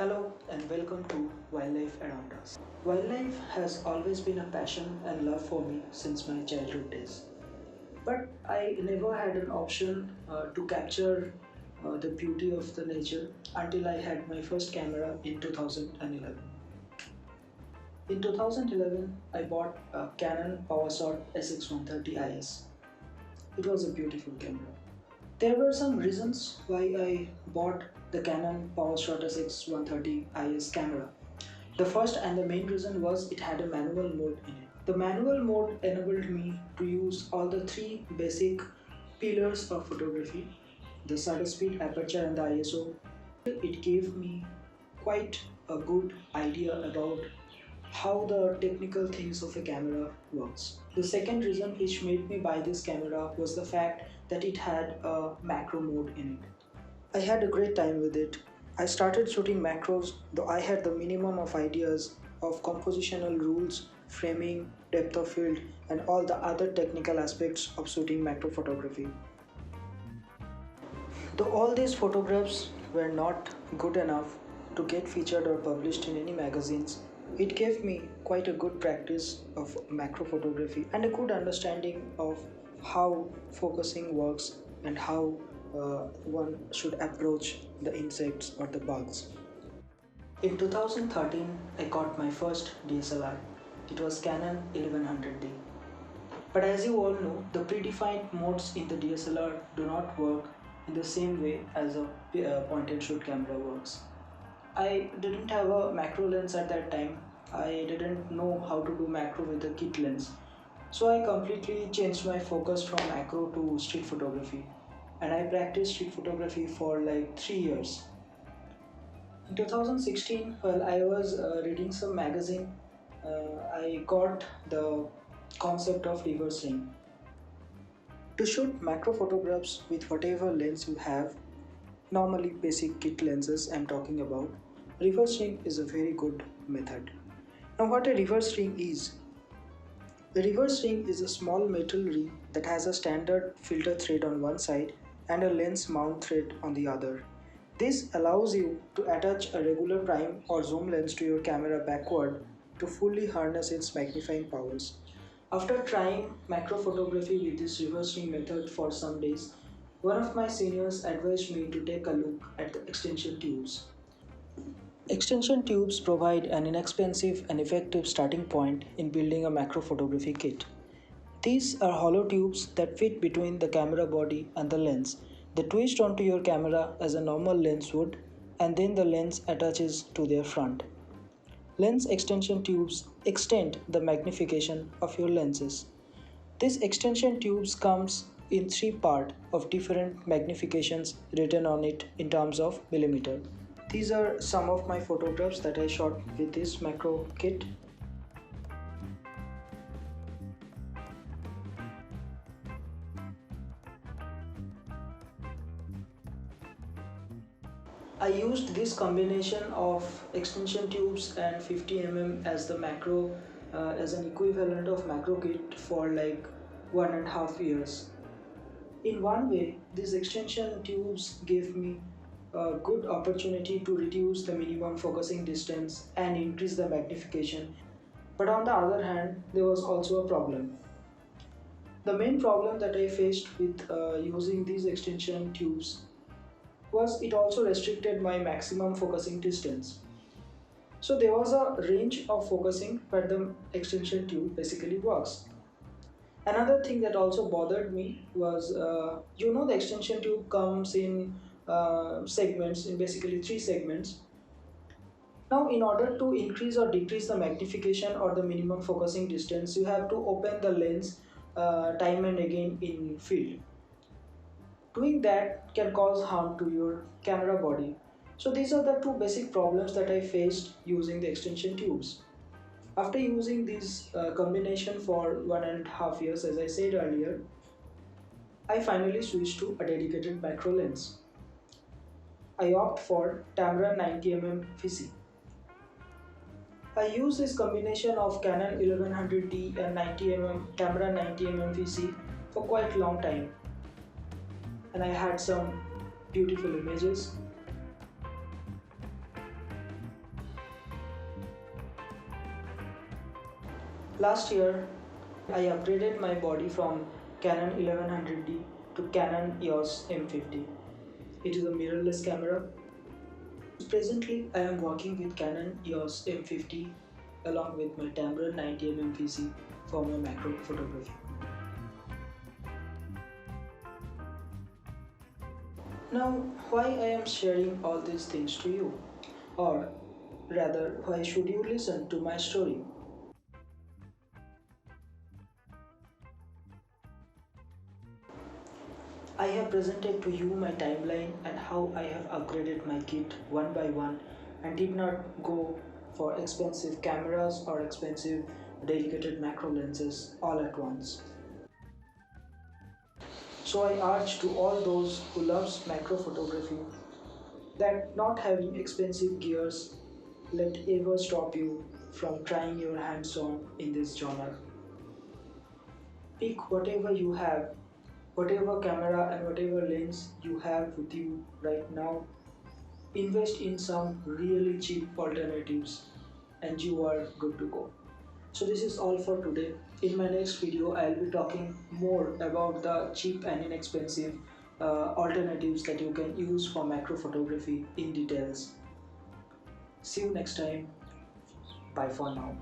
Hello and welcome to Wildlife Around Us. Wildlife has always been a passion and love for me since my childhood days. But I never had an option to capture the beauty of the nature until I had my first camera in 2011. In 2011, I bought a Canon PowerShot SX130 IS. It was a beautiful camera. There were some reasons why I bought the Canon PowerShot SX130 IS camera. The first and the main reason was it had a manual mode in it. The manual mode enabled me to use all the three basic pillars of photography, the shutter speed, aperture and the ISO. It gave me quite a good idea about how the technical things of a camera works. The second reason which made me buy this camera was the fact that it had a macro mode in it. I had a great time with it. I started shooting macros though I had the minimum of ideas of compositional rules, framing, depth of field and all the other technical aspects of shooting macro photography. Though all these photographs were not good enough to get featured or published in any magazines, it gave me quite a good practice of macro photography and a good understanding of how focusing works and how one should approach the insects or the bugs. In 2013, I got my first DSLR. It was Canon 1100D. But as you all know, the predefined modes in the DSLR do not work in the same way as a point and shoot camera works. I didn't have a macro lens at that time. I didn't know how to do macro with a kit lens. So I completely changed my focus from macro to street photography. And I practiced street photography for like 3 years. In 2016, while I was reading some magazine, I got the concept of reverse ring. To shoot macro photographs with whatever lens you have, normally basic kit lenses I'm talking about, reverse ring is a very good method. Now what a reverse ring is? The reverse ring is a small metal ring that has a standard filter thread on one side and a lens mount thread on the other. This allows you to attach a regular prime or zoom lens to your camera backward to fully harness its magnifying powers. After trying macro photography with this reverse ring method for some days, one of my seniors advised me to take a look at the extension tubes. Extension tubes provide an inexpensive and effective starting point in building a macro photography kit. These are hollow tubes that fit between the camera body and the lens. They twist onto your camera as a normal lens would, and then the lens attaches to their front. Lens extension tubes extend the magnification of your lenses. These extension tubes comes in three parts of different magnifications written on it in terms of millimeter. These are some of my photographs that I shot with this macro kit. I used this combination of extension tubes and 50 as the macro as an equivalent of macro kit for like 1.5 years. In one way, these extension tubes gave me a good opportunity to reduce the minimum focusing distance and increase the magnification. But on the other hand, there was also a problem. The main problem that I faced with using these extension tubes was it also restricted my maximum focusing distance. So there was a range of focusing where the extension tube basically works. Another thing that also bothered me was, the extension tube comes in segments, in basically 3 segments. Now in order to increase or decrease the magnification or the minimum focusing distance, you have to open the lens time and again in field. Doing that can cause harm to your camera body. So these are the 2 basic problems that I faced using the extension tubes. After using this combination for 1.5 years, as I said earlier, I finally switched to a dedicated macro lens. I opt for Tamron 90mm VC. I use this combination of Canon 1100D and 90mm Tamron 90mm VC for quite a long time. And I had some beautiful images. Last year, I upgraded my body from Canon 1100D to Canon EOS M50. It is a mirrorless camera. Presently, I am working with Canon EOS M50 along with my Tamron 90mm PC for my macro photography. Now, why I am sharing all these things to you? Or rather, why should you listen to my story? I have presented to you my timeline and how I have upgraded my kit one by one and did not go for expensive cameras or expensive dedicated macro lenses all at once. So I urge to all those who loves macro photography that not having expensive gears let ever stop you from trying your hands on in this genre. Pick whatever you have, whatever camera and whatever lens you have with you right now. Invest in some really cheap alternatives and you are good to go. So this is all for today. In my next video, I'll be talking more about the cheap and inexpensive alternatives that you can use for macro photography in details. See you next time. Bye for now.